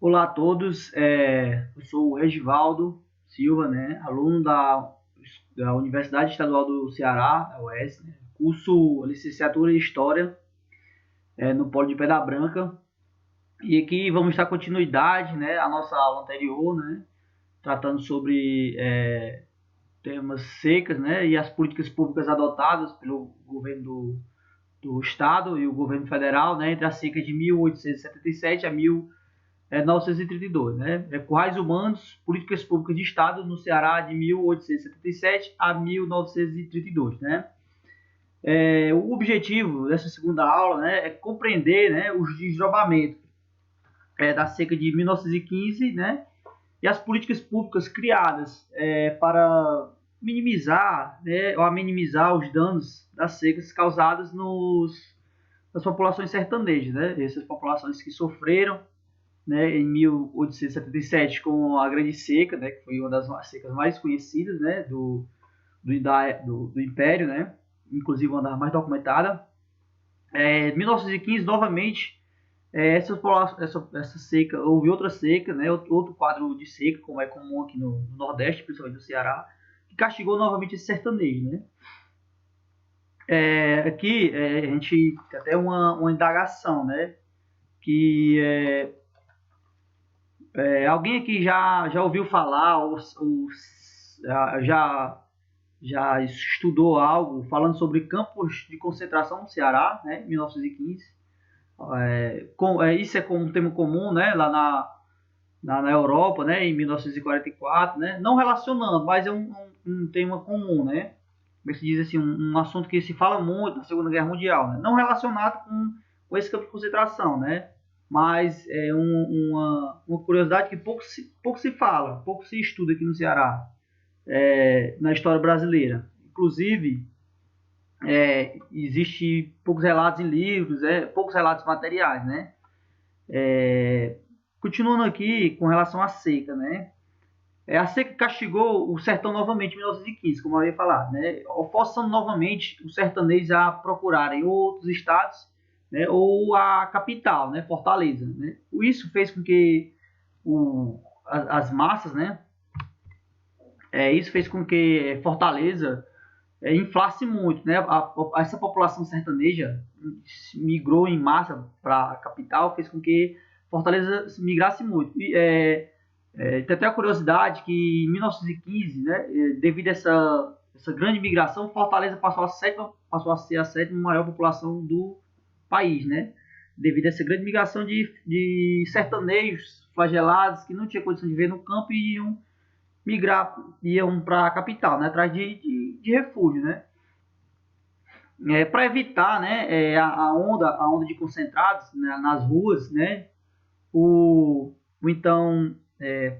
Olá a todos, eu sou o Regivaldo Silva, né, aluno da Universidade Estadual do Ceará, a UES, né, curso licenciatura em História no Polo de Pedra Branca. E aqui vamos dar continuidade, né, à nossa aula anterior, né, tratando sobre temas secas, né, e as políticas públicas adotadas pelo governo do Estado e o governo federal, né, entre as secas de 1877 a 1932, né? Currais Humanos, Políticas Públicas de Estado no Ceará de 1877 a 1932, né? O objetivo dessa segunda aula, né, é compreender, né, os desdobramentos da seca de 1915, né, e as políticas públicas criadas para minimizar, né, ou minimizar os danos das secas causadas nas populações sertanejas, né? Essas populações que sofreram, né, em 1877 com a Grande Seca, né, que foi uma das secas mais conhecidas, né, do Império, né, inclusive uma das mais documentadas. Em 1915, novamente, essa seca, houve outra seca, né, outro quadro de seca, como é comum aqui no Nordeste, principalmente no Ceará, que castigou novamente esse sertanejo, né. Aqui a gente tem até uma indagação, né, que alguém aqui já ouviu falar ou já estudou algo falando sobre campos de concentração no Ceará, né, em 1915? Isso é um tema comum, né, lá na Europa, né, em 1944, né, não relacionando, mas é um tema comum, né, como se diz assim, um assunto que se fala muito na Segunda Guerra Mundial, né, não relacionado com esse campo de concentração, né, mas é uma curiosidade que pouco se fala, pouco se estuda aqui no Ceará, na história brasileira. Inclusive, existe poucos relatos em livros, poucos relatos materiais, né? Continuando aqui com relação à seca, né? A seca castigou o sertão novamente em 1915, como eu havia falado, né? Forçando novamente os sertanejos a procurarem outros estados, né? Ou a capital, né? Fortaleza, né? Isso fez com que as massas, né? Isso fez com que Fortaleza inflasse muito, né? Essa população sertaneja migrou em massa para a capital, fez com que Fortaleza migrasse muito. Tem até a curiosidade que em 1915, né, devido a essa grande migração, Fortaleza passou a ser a sétima maior população do país, né? Devido a essa grande migração de sertanejos flagelados que não tinham condição de viver no campo e iam para a capital, né, atrás de refúgio, né? Para evitar, né, a onda de concentrados, né, nas ruas, né, o então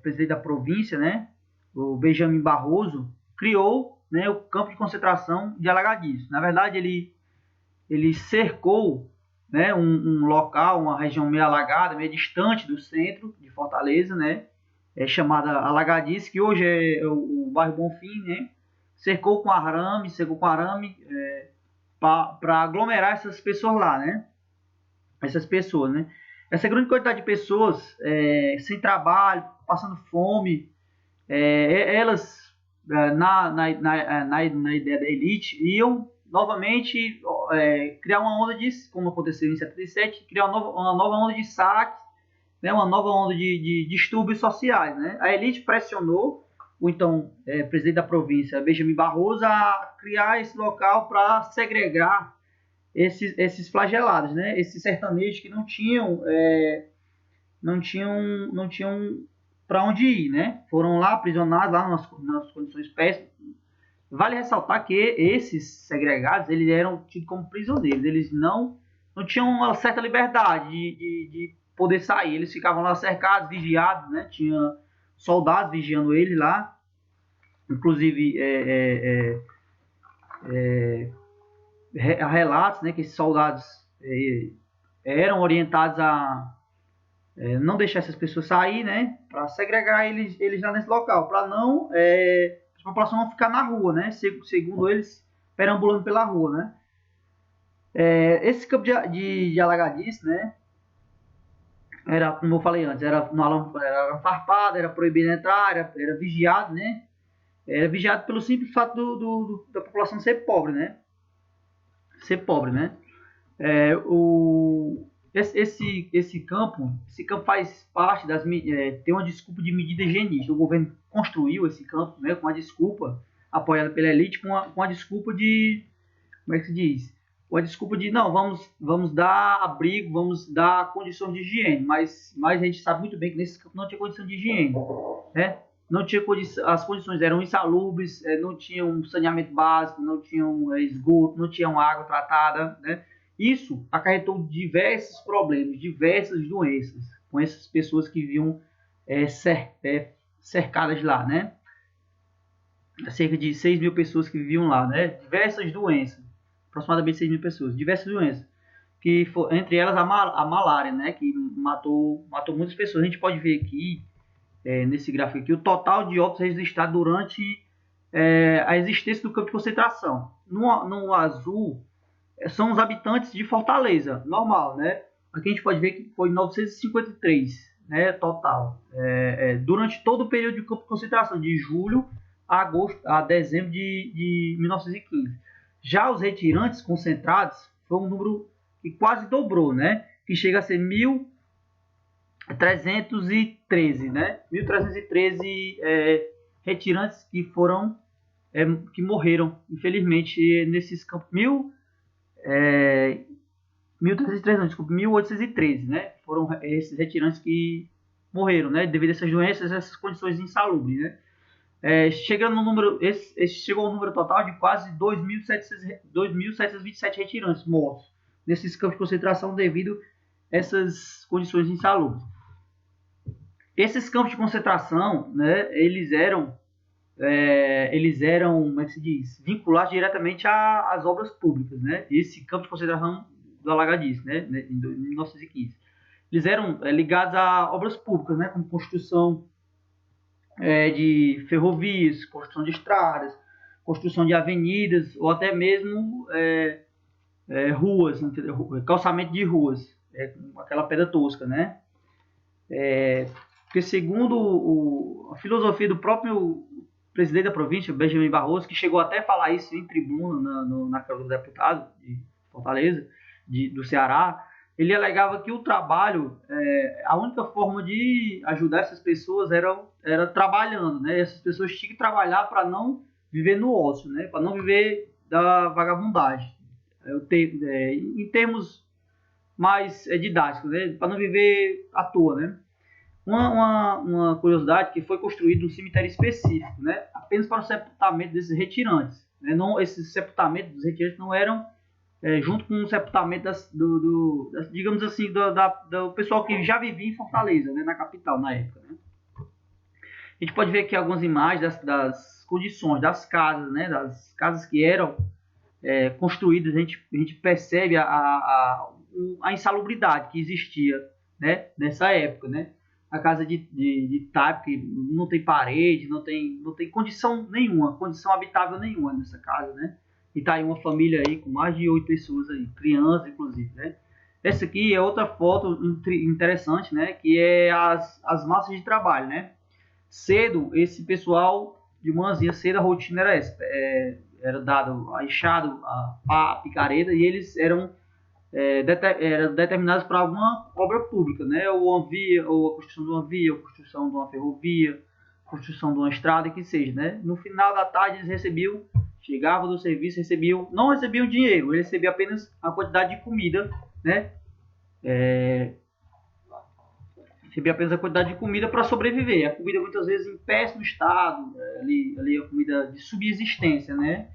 presidente da província, né, o Benjamin Barroso, criou, né, o campo de concentração de Alagadiço. Na verdade, ele cercou, né, um local, uma região meio alagada, meio distante do centro de Fortaleza, né, chamada Alagadiço, que hoje é o bairro Bonfim, né, cercou com arame para aglomerar essas pessoas lá, né, essas pessoas, né. Essa grande quantidade de pessoas sem trabalho, passando fome, elas, na ideia da elite, iam novamente criar uma onda de, como aconteceu em 77, criar uma nova onda de saques, né, uma nova onda de distúrbios sociais, né. A elite pressionou o então presidente da província, Benjamin Barroso, a criar esse local para segregar esses flagelados, né, esses sertanejos que não tinham para onde ir, né? Foram lá aprisionados lá nas condições péssimas. Vale ressaltar que esses segregados eles eram tidos como prisioneiros, eles não tinham uma certa liberdade de poder sair, eles ficavam lá cercados, vigiados, né? Tinha soldados vigiando eles lá, inclusive há relatos, né, que esses soldados eram orientados a não deixar essas pessoas sair, né, para segregar eles lá nesse local, para não a população não ficar na rua, né, segundo eles, perambulando pela rua, né. Esse campo de Alagadiço, né, era, como eu falei antes, era farpado, era proibido entrar, era vigiado, né? Era vigiado pelo simples fato da população ser pobre, né? Ser pobre, né? É, esse campo faz parte tem uma desculpa de medida higienista. O governo construiu esse campo, né, com a desculpa apoiada pela elite, com a desculpa de, como é que se diz? Com a desculpa de não, vamos dar abrigo, vamos dar condições de higiene, mas a gente sabe muito bem que nesse campo não tinha condição de higiene, né? Não tinha as condições eram insalubres, não tinha um saneamento básico, não tinham esgoto, não tinham água tratada, né? Isso acarretou diversos problemas, diversas doenças com essas pessoas que viviam cercadas lá, né? Cerca de 6 mil pessoas que viviam lá, né? Diversas doenças, aproximadamente 6 mil pessoas, diversas doenças, entre elas a malária, né? Que matou muitas pessoas. A gente pode ver aqui nesse gráfico aqui, o total de óbitos registrados durante a existência do campo de concentração. No azul, são os habitantes de Fortaleza, normal, né? Aqui a gente pode ver que foi 953, né, total. Durante todo o período de campo de concentração, de julho a dezembro de 1915. Já os retirantes concentrados foi um número que quase dobrou, né? Que chega a ser 1.313, né? 1.313 retirantes que morreram, infelizmente, nesses campos. 1.313, não, desculpa, 1.813, né? Foram esses retirantes que morreram, né? Devido a essas doenças, essas condições insalubres, né? Chegando no número, chegou ao número total de quase 2.727 retirantes mortos nesses campos de concentração devido a essas condições insalubres. Esses campos de concentração, né, eles eram, como é que se diz, vinculados diretamente às obras públicas, né? Esse campo de concentração do Alagadice, né, em 1915. Eles eram ligados a obras públicas, né, como construção de ferrovias, construção de estradas, construção de avenidas ou até mesmo ruas, entendeu? Calçamento de ruas, aquela pedra tosca, né? Porque segundo a filosofia do próprio presidente da província, Benjamin Barroso, que chegou até a falar isso em tribuna na Câmara dos Deputados de Fortaleza, do Ceará, ele alegava que o trabalho, a única forma de ajudar essas pessoas era trabalhando, né? Essas pessoas tinham que trabalhar para não viver no ócio, né? Para não viver da vagabundagem. Em termos mais didáticos, né? Para não viver à toa, né? Uma curiosidade que foi construído um cemitério específico, né? Apenas para o sepultamento desses retirantes. Né? Não, esses sepultamentos dos retirantes não eram junto com o sepultamento digamos assim, do pessoal que já vivia em Fortaleza, né, na capital, na época. Né? A gente pode ver aqui algumas imagens das condições das casas, né, das casas que eram construídas. A gente percebe a insalubridade que existia, né, nessa época. Né? A casa de taipa, que não tem parede, não tem condição nenhuma, condição habitável nenhuma nessa casa, né? E tá aí uma família aí com mais de 8 pessoas aí, crianças inclusive, né? Essa aqui é outra foto interessante, né? Que é as massas de trabalho, né? Cedo, esse pessoal, de manhãzinha cedo, a rotina era essa. Era dado a enxada, a pá, a picareta, e eles eram determinados para alguma obra pública, né? Ou uma via, ou a construção de uma via, ou a construção de uma ferrovia, construção de uma estrada, que seja, né? No final da tarde eles chegavam do serviço, não recebiam dinheiro, eles recebiam apenas a quantidade de comida, né? Recebia apenas a quantidade de comida para sobreviver. A comida muitas vezes em péssimo estado, ali a comida de subsistência, né?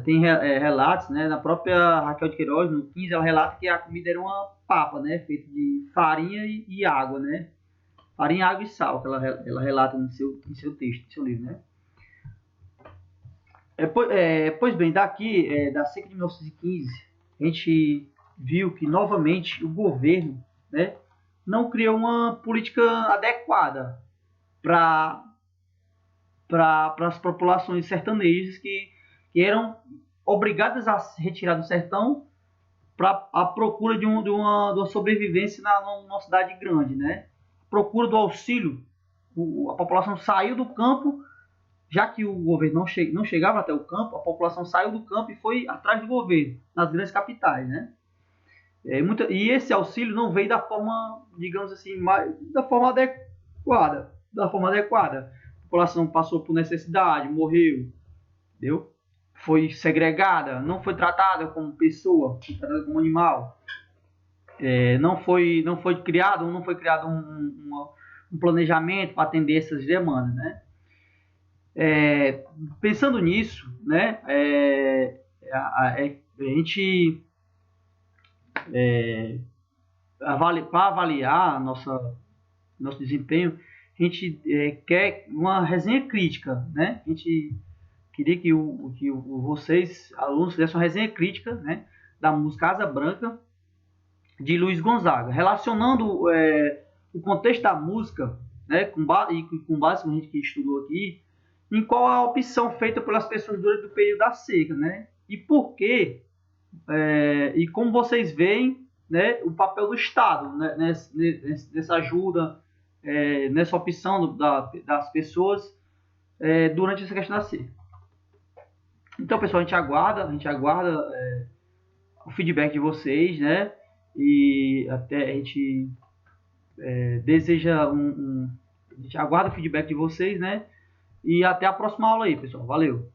Tem relatos, né? Na própria Raquel de Queiroz, no 15, ela relata que a comida era uma papa, né? Feita de farinha e água, né? Farinha, água e sal, que ela relata no seu texto, no seu livro, né? Pois bem, da seca de 1915, a gente viu que novamente o governo, né, não criou uma política adequada para as populações sertanejas que eram obrigadas a se retirar do sertão para a procura de uma sobrevivência numa cidade grande, né? Procura do auxílio, a população saiu do campo, já que o governo não chegava até o campo, a população saiu do campo e foi atrás do governo, nas grandes capitais, né? E esse auxílio não veio da forma, digamos assim, da forma adequada. Da forma adequada. A população passou por necessidade, morreu, entendeu? Foi segregada, não foi tratada como pessoa, foi tratada como animal. Não foi criado um planejamento para atender essas demandas, né? Pensando nisso, né? A gente para avaliar nosso desempenho, a gente quer uma resenha crítica, né? A gente queria que vocês, alunos, fizessem uma resenha crítica, né, da música Asa Branca, de Luiz Gonzaga, relacionando o contexto da música, né, com base com a gente que estudou aqui, em qual a opção feita pelas pessoas durante o período da seca, né? E por quê? E como vocês veem, né, o papel do Estado, né, nessa ajuda, nessa opção das pessoas durante essa questão da seca. Então, pessoal, a gente aguarda o feedback de vocês, né? E até a gente deseja a gente aguarda o feedback de vocês, né? E até a próxima aula aí, pessoal. Valeu!